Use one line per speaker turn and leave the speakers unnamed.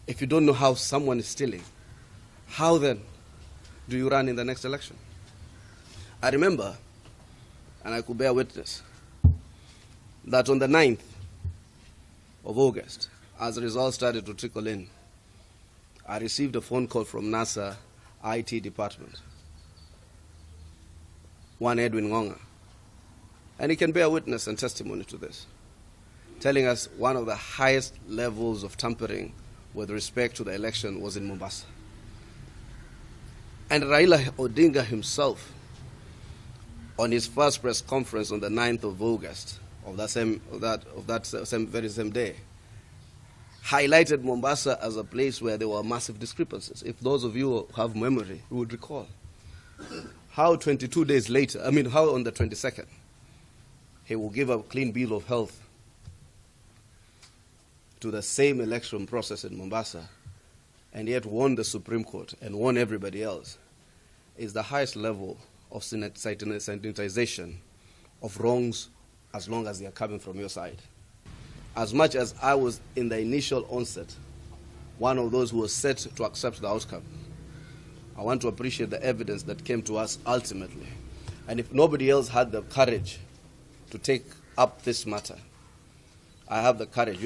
If you don't know how someone is stealing, how then do you run in the next election? I remember, and I could bear witness, that on the 9th of August, as the results started to trickle in, I received a phone call from NASA IT department, one Edwin Ngonga, and he can bear witness and testimony to this, telling us one of the highest levels of tampering with respect to the election was in Mombasa. And Raila Odinga himself, on his first press conference on the 9th of August of that very same day, highlighted Mombasa as a place where there were massive discrepancies. If those of you who have memory, you would recall how 22 days later, how on the 22nd, he will give a clean bill of health to the same election process in Mombasa, and yet won the Supreme Court and won everybody else, is the highest level of sanitization of wrongs as long as they are coming from your side. As much as I was in the initial onset, one of those who was set to accept the outcome, I want to appreciate the evidence that came to us ultimately. And if nobody else had the courage to take up this matter, I have the courage.